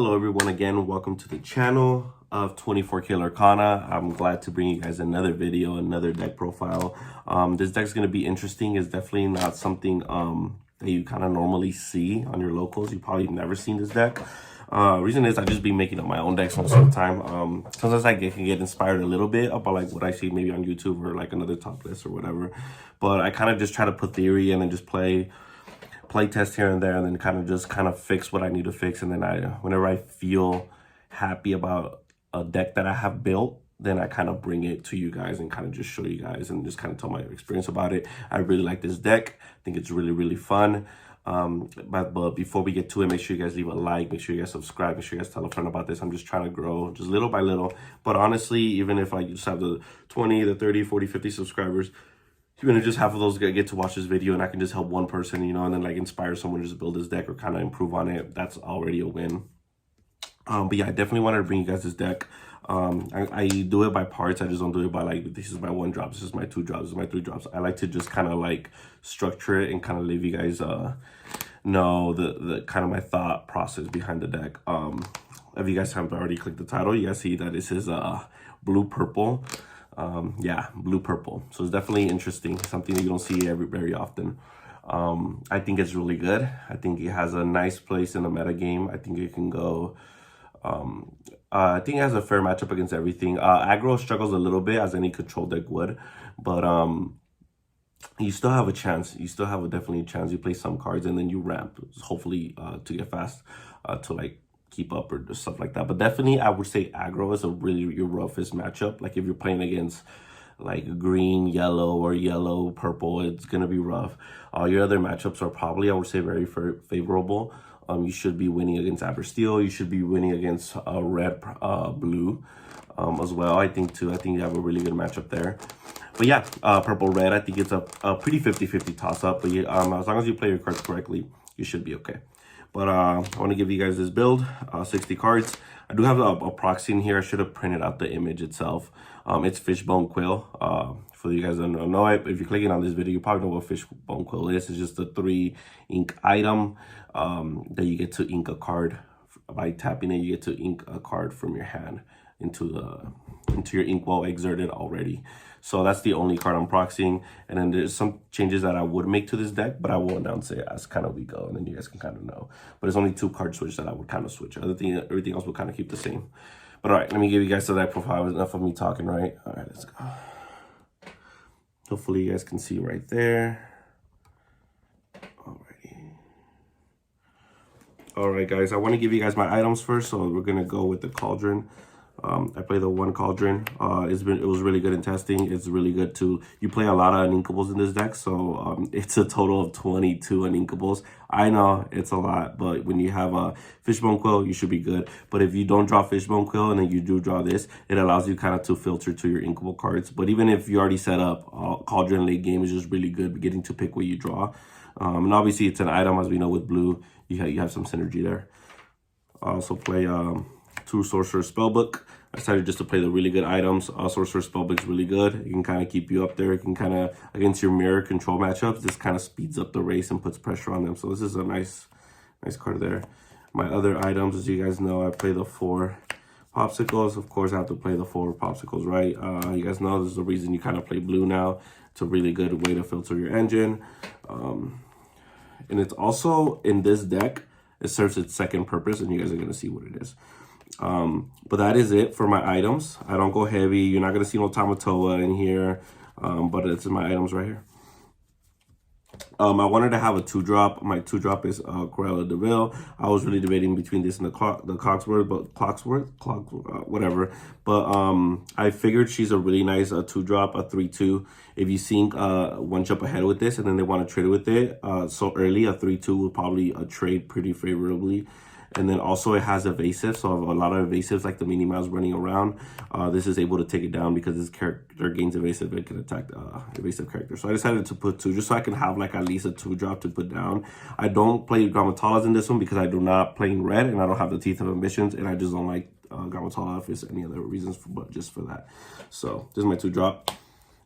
Hello everyone again, welcome to the channel of 24K Lorcana. I'm glad to bring you guys another video, another deck profile. This deck's going to be interesting. It's definitely not something that you kind of normally see on your locals. You probably never seen this deck. Reason is I just be making up my own decks most of the time. Sometimes I can get inspired a little bit about like what I see maybe on YouTube or like another top list or whatever. But I kind of just try to put theory in and just play test here and there, and then kind of fix what I need to fix. And then whenever I feel happy about a deck that I have built, then I kind of bring it to you guys and kind of just show you guys and just kind of tell my experience about it. I really like this deck. I think it's really, really fun. But before we get to it, make sure you guys leave a like, make sure you guys subscribe, make sure you guys tell a friend about this. I'm just trying to grow just little by little. But honestly, even if I just have the 20, the 30, 40, 50 subscribers, even if just half of those get to watch this video and I can just help one person, you know, and then like inspire someone to just build this deck or kind of improve on it, that's already a win. But yeah, I definitely wanted to bring you guys this deck. I do it by parts. I just don't do it by like, this is my 1 drop, this is my 2 drops, this is my 3 drops. I like to just kind of like structure it and kind of leave you guys know the kind of my thought process behind the deck. If you guys haven't already clicked the title, you guys see that this is blue purple. Yeah, blue purple, so it's definitely interesting, something that you don't see very often. I think it's really good. I think it has a nice place in the meta game. I think it can go I think it has a fair matchup against everything. Aggro struggles a little bit, as any control deck would, but you still have a chance. You still have definitely a chance. You play some cards and then you ramp, hopefully to get fast, to like keep up or stuff like that. But definitely I would say aggro is your roughest matchup. Like if you're playing against like green, yellow, or yellow, purple, it's gonna be rough. All your other matchups are probably, I would say, very favorable. You should be winning against Amethyst. You should be winning against red, blue as well. I think you have a really good matchup there. But yeah, purple, red, I think it's a pretty 50-50 toss up. But yeah, as long as you play your cards correctly, you should be okay. But I want to give you guys this build, 60 cards. I do have a proxy in here. I should have printed out the image itself. It's Fishbone Quill. For you guys that don't know it, if you're clicking on this video, you probably know what Fishbone Quill is. It's just a 3 ink item that you get to ink a card. By tapping it, you get to ink a card from your hand into your inkwell exerted already. So that's the only card I'm proxying. And then there's some changes that I would make to this deck, but I will announce it as kind of we go, and then you guys can kind of know. But it's only 2 card switch that I would kind of switch. Everything else will kind of keep the same. But all right, let me give you guys the deck profile. Enough of me talking, right? All right, let's go. Hopefully you guys can see right there. Alrighty. All right, guys, I want to give you guys my items first. So we're gonna go with the Cauldron. I play the 1 Cauldron. It was really good in testing. It's really good too. You play a lot of uninkables in this deck, so it's a total of 22 uninkables. I know it's a lot, but when you have a Fishbone Quill, you should be good. But if you don't draw Fishbone Quill and then you do draw this, it allows you kind of to filter to your inkable cards. But even if you already set up, Cauldron late game is just really good, getting to pick what you draw. And obviously it's an item, as we know with blue, you have some synergy there. I also play 2 Sorcerer Spellbook. I decided just to play the really good items. Sorcerer Spellbook is really good. It can kind of keep you up there. It can kind of, against your mirror control matchups, this kind of speeds up the race and puts pressure on them. So this is a nice card there. My other items, as you guys know, I play the 4 Popsicles. Of course, I have to play the 4 Popsicles, right? You guys know this is the reason you kind of play blue now. It's a really good way to filter your engine. And it's also, in this deck, it serves its second purpose, and you guys are going to see what it is. But that is it for my items. I don't go heavy. You're not going to see no Tamatoa in here, but it's in my items right here. I wanted to have a 2-drop. My 2-drop is Cruella de Vil. I was really debating between this and the Clocksworth, whatever. But I figured she's a really nice 2-drop, a 3/2. If you sync 1 jump ahead with this and then they want to trade with it so early, a 3/2 will probably trade pretty favorably. And then also it has evasive, so a lot of evasives like the Minnie Mouse running around. This is able to take it down because this character gains evasive and can attack evasive characters. So I decided to put 2 just so I can have like at least a 2-drop to put down. I don't play Gramatalas in this one because I do not play in red and I don't have the Teeth of Ambitions, and I just don't like Gramatala if there's any other reasons, but just for that. So this is my 2-drop.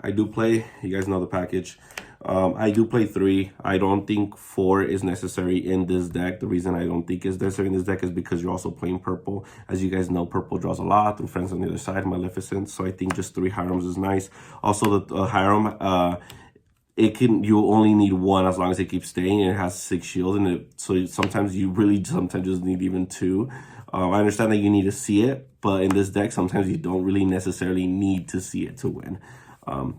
I do play, you guys know the package. I do play 3. I don't think 4 is necessary in this deck. The reason I don't think it's necessary in this deck is because you're also playing purple. As you guys know, purple draws a lot through Friends on the Other Side, Maleficent. So I think just 3 Hieroms is nice. Also, the Hierom, you only need 1 as long as it keeps staying, and it has 6 shield, and so sometimes you really sometimes just need even 2. I understand that you need to see it, but in this deck sometimes you don't really necessarily need to see it to win.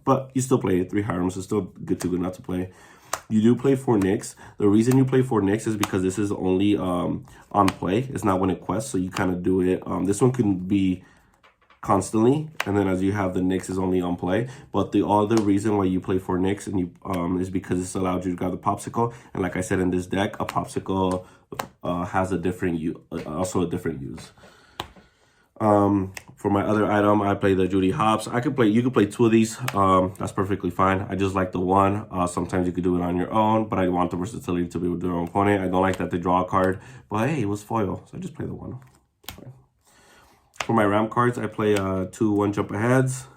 But you still play it. 3 Hieroms is still good to go not to play. You do play 4 Nyx. The reason you play 4 Nyx is because this is only on play. It's not when it quests, so you kind of do it. This one can be constantly, and then as you have the Nyx is only on play. But the other reason why you play 4 Nyx and you is because this allowed you to grab the popsicle. And like I said, in this deck, a popsicle has a different also a different use. For my other item, I play the Judy Hopps. You could play 2 of these. That's perfectly fine. I just like the one. Sometimes you could do it on your own, but I want the versatility to be with your own opponent. I don't like that they draw a card, but hey, it was foil, so I just play the one. Fine. For my ramp cards, I play 2 one-jump aheads,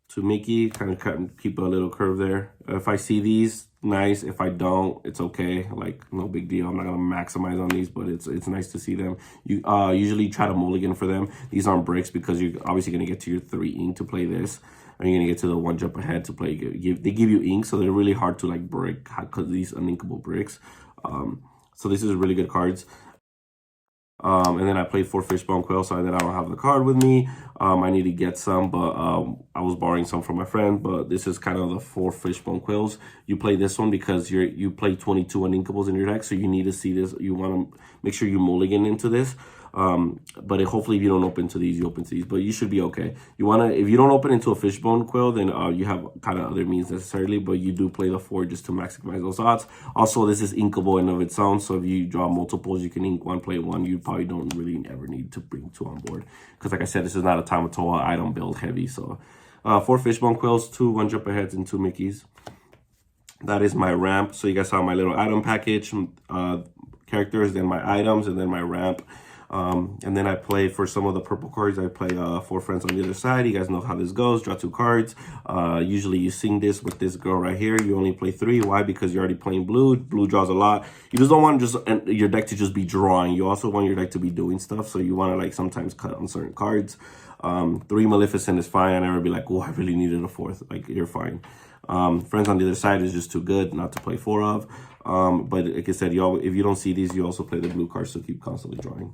2 Mickey, kind of keep a little curve there. If I see these, nice. If I don't, it's okay. Like, no big deal. I'm not gonna maximize on these, but it's nice to see them. You usually try to mulligan for them. These aren't bricks because you're obviously gonna get to your 3 ink to play this, and you're gonna get to the 1 jump ahead to play. They give you ink, so they're really hard to like break because these uninkable bricks. So this is really good cards. And then I played 4 Fishbone Quill. Sorry that I don't have the card with me. I need to get some, but I was borrowing some from my friend. But this is kind of the 4 Fishbone Quills. You play this one because you play 22 uninkables in your deck, so you need to see this. You want to make sure you mulligan into this. But hopefully if you don't open to these, you open to these, but you should be okay. If you don't open into a Fishbone Quill, then you have kind of other means necessarily, but you do play the 4 just to maximize those odds. Also, this is inkable in of its own, so if you draw multiples, you can ink 1, play 1. You probably don't really ever need to bring 2 on board, because like I said, this is not a Tamatoa item build heavy. So 4 Fishbone Quills, 2 1 jump aheads, and 2 Mickeys. That is my ramp. So you guys saw my little item package, characters, then my items, and then my ramp. And then I play for some of the purple cards. I play 4 Friends on the Other Side. You guys know how this goes. Draw 2 cards. Usually you sing this with this girl right here. You only play 3. Why? Because you're already playing blue. Blue draws a lot. You just don't want your deck to just be drawing. You also want your deck to be doing stuff. So you want to like sometimes cut on certain cards. 3 Maleficent is fine. I never be like, oh, I really needed a 4th. Like, you're fine. Friends on the Other Side is just too good not to play 4 of. But like I said, if you don't see these, you also play the blue cards to keep constantly drawing.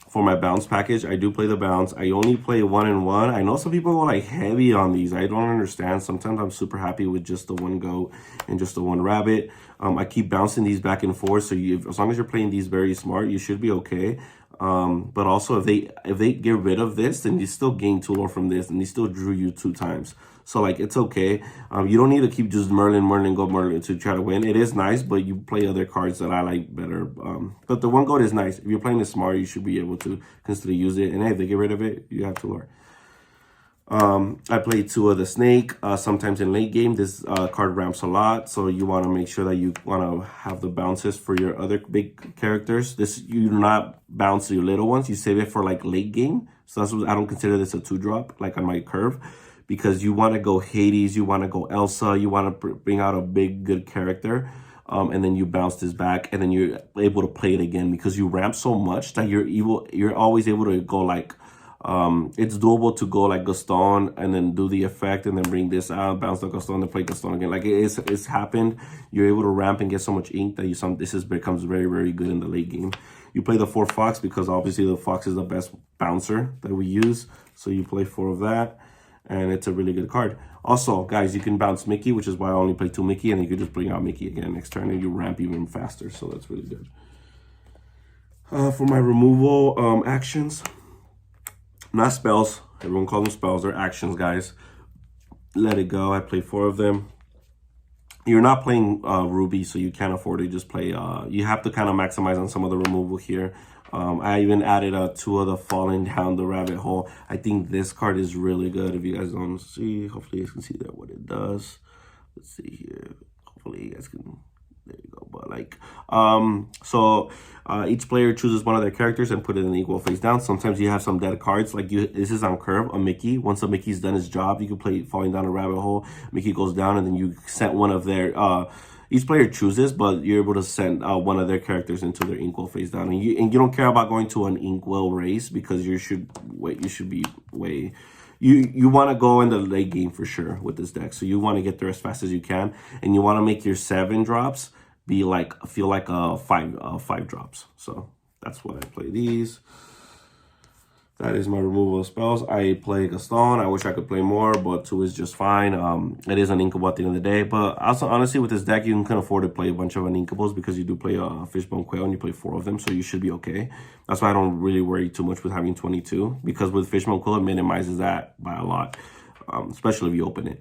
For my bounce package, I do play the bounce. I only play 1 and 1. I know some people go like heavy on these. I don't understand. Sometimes I'm super happy with just the 1 goat and just the 1 rabbit. I keep bouncing these back and forth. So as long as you're playing these very smart, you should be okay. But also if they get rid of this, then you still gain 2 lore from this, and they still drew you 2 times. So like, it's okay. You don't need to keep just Merlin to try to win. It is nice, but you play other cards that I like better. But the 1 gold is nice. If you're playing it smart, you should be able to constantly use it. And hey, if they get rid of it, you have 2 lore. I play 2 of the snake. Sometimes in late game, this card ramps a lot, so you want to make sure that you want to have the bounces for your other big characters. You do not bounce your little ones. You save it for like late game. So that's what I don't consider this a 2-drop like on my curve, because you want to go Hades, you want to go Elsa, you want to bring out a big good character. And then you bounce this back, and then you're able to play it again because you ramp so much that you're always able to go like, it's doable to go like Gaston and then do the effect and then bring this out, bounce the Gaston, and play Gaston again. Like it's happened. You're able to ramp and get so much ink that this becomes very, very good in the late game. You play the 4 Fox because obviously the Fox is the best bouncer that we use. So you play 4 of that, and it's a really good card. Also, guys, you can bounce Mickey, which is why I only play 2 Mickey, and you can just bring out Mickey again next turn, and you ramp even faster. So that's really good. For my removal actions, not spells. Everyone calls them spells. They're actions, guys. Let It Go. I play 4 of them. You're not playing Ruby, so you can't afford to just play. You have to kind of maximize on some of the removal here. I even added 2 of the Falling Down the Rabbit Hole. I think this card is really good. If you guys don't see, hopefully you guys can see that what it does. Let's see here. Hopefully you guys can there you go. But like, each player chooses one of their characters and put it in equal face down. Sometimes you have some dead cards, like this is on curve, a Mickey. Once a Mickey's done his job, you can play falling down a rabbit hole. Mickey goes down, and then you sent one of their, each player chooses, but you're able to send one of their characters into their inkwell face down. And you don't care about going to an inkwell race, because you should be way, you want to go in the late game for sure with this deck. So you want to get there as fast as you can, and you want to make your 7 drops be like, feel like a 5 drops. So that's what I play these. That is my removal of spells. I play Gaston. I wish I could play more, but 2 is just fine. It is uninkable at the end of the day. But also, honestly, with this deck, you can afford to play a bunch of uninkables, because you do play a Fishbone Quail and you play 4 of them, so you should be okay. That's why I don't really worry too much with having 22, because with Fishbone Quail, it minimizes that by a lot. Especially if you open it.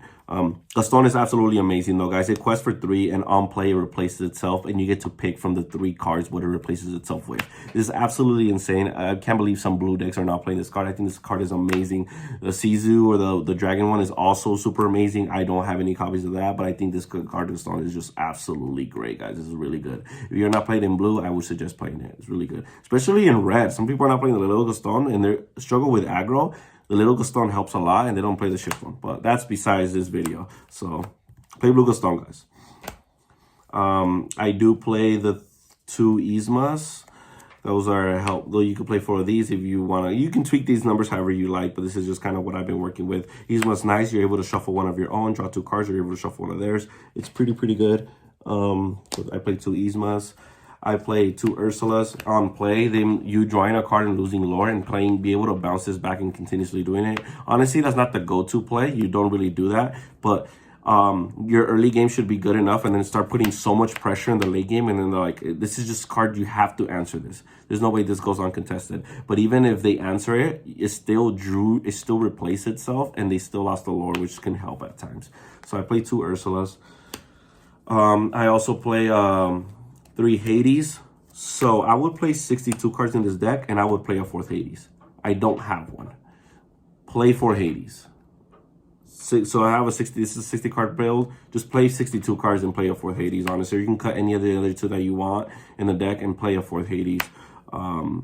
Gaston is absolutely amazing though, guys. It quests for 3, and on play it replaces itself, and you get to pick from the 3 cards what it replaces itself with. This is absolutely insane. I can't believe some blue decks are not playing this card. I think this card is amazing. The Sizu, or the dragon one, is also super amazing. I don't have any copies of that, but I think this card Gaston is just absolutely great, guys. This is really good. If you're not playing in blue, I would suggest playing it. It's really good, especially in red. Some people are not playing the little Gaston, and they struggle with aggro. The little Gaston helps a lot, and they don't play the shift one. But that's besides this video. So play blue Gaston, guys. I do play the 2 Yzmas. Those are help. Though you can play 4 of these if you want to. You can tweak these numbers however you like, but this is just kind of what I've been working with. Yzma's nice. You're able to shuffle one of your own, draw 2 cards, or you're able to shuffle one of theirs. It's pretty good. I play 2 Yzmas. I play 2 Ursulas on play. You drawing a card and losing lore, and be able to bounce this back and continuously doing it. Honestly, that's not the go-to play. You don't really do that, but your early game should be good enough, and then start putting so much pressure in the late game, and then they're like, this is just a card, you have to answer this. There's no way this goes uncontested. But even if they answer it, it still replaced itself, and they still lost the lore, which can help at times. So I play 2 Ursulas. I also play 3 Hades. So I would play 62 cards in this deck, and I would play a 4th Hades. I don't have one. Play 4 Hades. So I have this is a 60 card build. Just play 62 cards and play a 4th Hades, honestly. You can cut any of the other 2 that you want in the deck and play a 4th Hades. And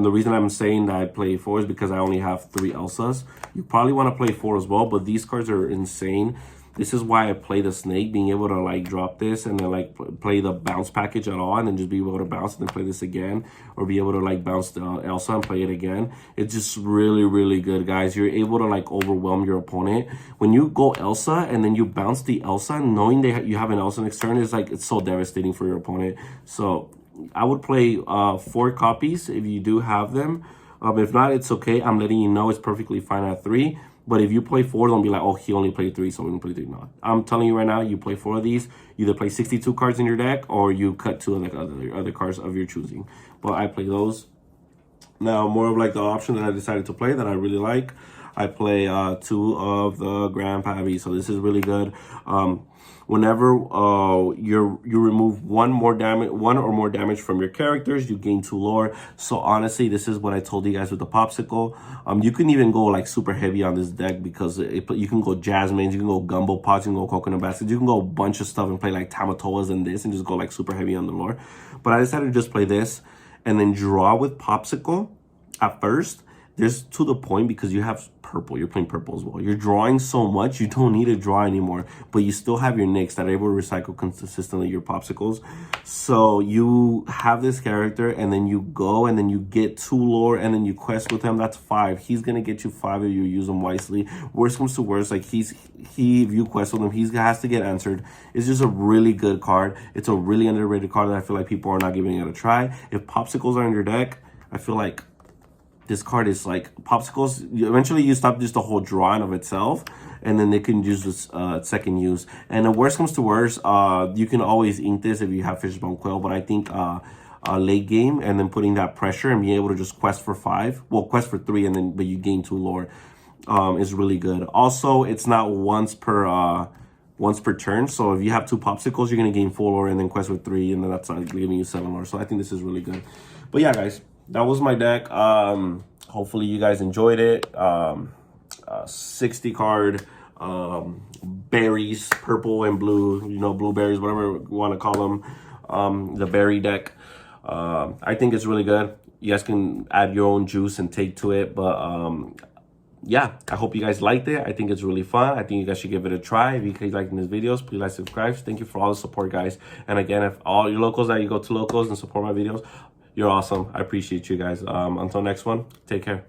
the reason I'm saying that I play 4 is because I only have 3 Elsas. You probably want to play 4 as well, but these cards are insane. This is why I play the snake, being able to like drop this and then like play the bounce package at all, and then just be able to bounce and then play this again, or be able to like bounce the Elsa and play it again. It's just really good, guys. You're able to like overwhelm your opponent. When you go Elsa and then you bounce the Elsa, knowing that you have an Elsa next turn, is like, it's so devastating for your opponent. So I would play 4 copies if you do have them. If not, it's okay. I'm letting you know it's perfectly fine at 3. But if you play 4, don't be like, oh, he only played 3, so we can play 3. No, I'm telling you right now, you play 4 of these. You either play 62 cards in your deck, or you cut 2 of the other cards of your choosing. But I play those. Now, more of like the option that I decided to play that I really like. I play 2 of the Grand Pavy. So this is really good. Whenever you remove one or more damage from your characters, you gain 2 lore. So honestly, this is what I told you guys with the popsicle. You can even go like super heavy on this deck, because you can go Jasmines, you can go Gumbo Pots, you can go Coconut Baskets, you can go a bunch of stuff and play like Tamatoas and this, and just go like super heavy on the lore. But I decided to just play this and then draw with popsicle at first. There's to the point, because you have purple, you're playing purple as well. You're drawing so much, you don't need to draw anymore, but you still have your nicks that are able to recycle consistently your popsicles. So you have this character, and then you go, and then you get 2 lore, and then you quest with him. That's 5. He's gonna get you 5 if you use him wisely. Worst comes to worst, like if you quest with him, he has to get answered. It's just a really good card. It's a really underrated card that I feel like people are not giving it a try. If popsicles are in your deck, I feel like this card is like popsicles. Eventually you stop just the whole drawing of itself, and then they can use this second use. And the worst comes to worst, you can always ink this if you have Fishbone Quail, but I think late game, and then putting that pressure and being able to just quest for 5, well, quest for 3, and then but you gain 2 lore, is really good. Also, it's not once per turn. So if you have 2 popsicles, you're gonna gain 4 lore and then quest with 3, and then that's giving you 7 lore. So I think this is really good. But yeah, guys, that was my deck. Hopefully you guys enjoyed it. 60 card berries, purple and blue, you know, blueberries, whatever you want to call them, the berry deck. I think it's really good. You guys can add your own juice and take to it, but yeah, I hope you guys liked it. I think it's really fun. I think you guys should give it a try. If you guys liking these videos, please like, subscribe. Thank you for all the support, guys. And again, if all your locals that you go to locals and support my videos, you're awesome. I appreciate you guys. Until next one, take care.